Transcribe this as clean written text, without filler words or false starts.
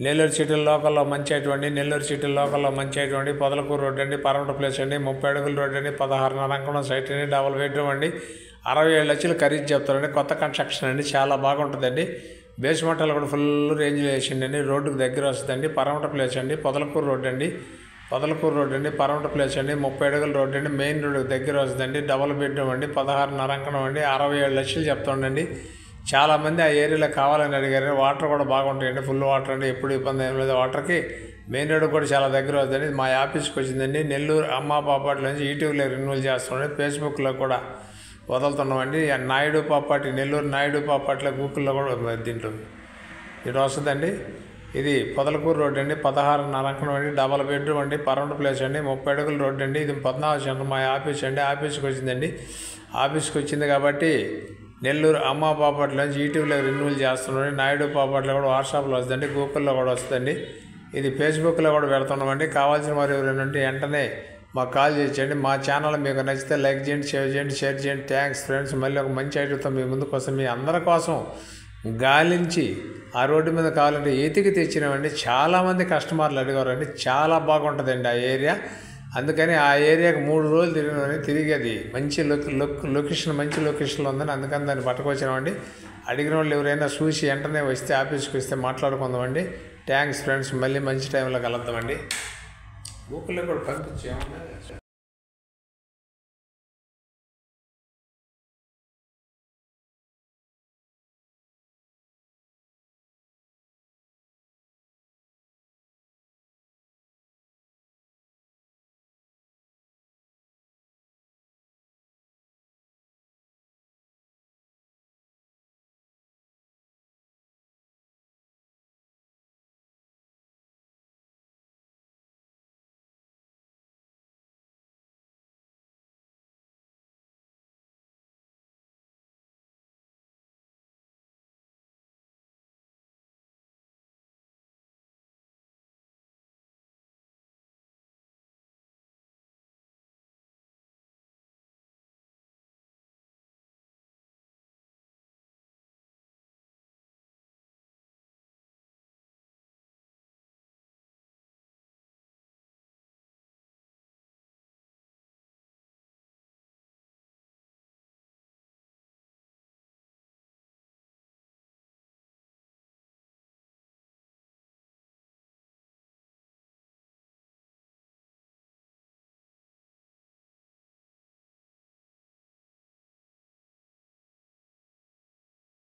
Nellore city లోకల్లో మంచి అటువంటి నెల్లూరు సిటీ లోకల్లో మంచి అటువంటి పొదలకూరు రోడ్ అండి, పరమట ప్లేస్ అండి, 30 అడుగుల రోడ్ అండి, 16.5 అంకణం సైట్ అండి, డబుల్ బెడ్రూమ్ అండి, 67 లక్షలు ఖరీదు చెప్తారండి. కొత్త కన్స్ట్రక్షన్ అండి, చాలా బాగుంటుందండి. బేస్మెంట్లో కూడా ఫుల్ రేంజ్లో వేసిండండి. రోడ్డుకు దగ్గర వస్తుందండి. పరమట ప్లేస్ అండి, పొదలకూరు రోడ్ అండి, పరమట ప్లేస్ అండి, 30 అడుగుల రోడ్ అండి, మెయిన్ రోడ్డుకు దగ్గర వస్తుందండి. డబుల్ బెడ్రూమ్ అండి, 16.5 అంకణం అండి, 67 లక్షలు చెప్తుండండి. చాలామంది ఆ ఏరియాలో కావాలని అడిగారు. వాటర్ కూడా బాగుంటాయండి, ఫుల్ వాటర్ అండి, ఎప్పుడు ఇబ్బంది ఏం లేదు వాటర్కి. మెయిన్ రోడ్ కూడా చాలా దగ్గర అవుతుంది. మా ఆఫీస్కి వచ్చిందండి. నెల్లూరు అమ్మా పాపాటి నుంచి ఈటీవీలో రెన్యూవల్ చేస్తున్నాండి, ఫేస్బుక్లో కూడా వదులుతున్నామండి. నాయుడు పాపాటి, నెల్లూరు నాయుడు పాపాటిలో గూగుల్లో కూడా దీంట్లో ఇది వస్తుందండి. ఇది పొదలకూరు రోడ్ అండి, 16.5 అంకణం అండి, డబల్ బెడ్రూమ్ అండి, పరమట ప్లేస్ అండి, 30 అడుగుల రోడ్ అండి. ఇది 14 సెంటర్ మా ఆఫీస్ అండి. ఆఫీస్కి వచ్చిందండి. ఆఫీస్కి వచ్చింది కాబట్టి నెల్లూరు అమ్మా పాపాటిలో నుంచి ఈటీవీలో రెన్యూవల్ చేస్తున్నామండి. నాయుడు పాపాటిలో కూడా వాట్సాప్లో వస్తుందండి, గూగుల్లో కూడా వస్తుందండి. ఇది ఫేస్బుక్లో కూడా పెడుతున్నామండి. కావాల్సిన వారు ఎవరైనా ఉంటే వెంటనే మాకు కాల్ చేయండి. మా ఛానల్ మీకు నచ్చితే లైక్ చేయండి, షేర్ చేయండి. Thanks friends. మళ్ళీ ఒక మంచి ఐటెంతో మీ ముందుకు వస్తాం. మీ అందరి కోసం గాలించి ఆ రోడ్డు మీద కావాలంటే ఎతికి తెచ్చినామండి. చాలామంది కస్టమర్లు అడిగారండి. చాలా బాగుంటుందండి ఆ ఏరియా. అందుకని ఆ ఏరియాకి 3 రోజులు తిరిగి అది మంచి లొకేషన్ మంచి లొకేషన్లో ఉందని అందుకని దాన్ని పట్టుకొచ్చినామండి. అడిగిన వాళ్ళు ఎవరైనా చూసి వెంటనే వస్తే ఆఫీస్కి వస్తే మాట్లాడుకుందామండి. Thanks friends. మళ్ళీ మంచి టైంలో కలుద్దామండి. గూగుల్లో కూడా పంపించాము.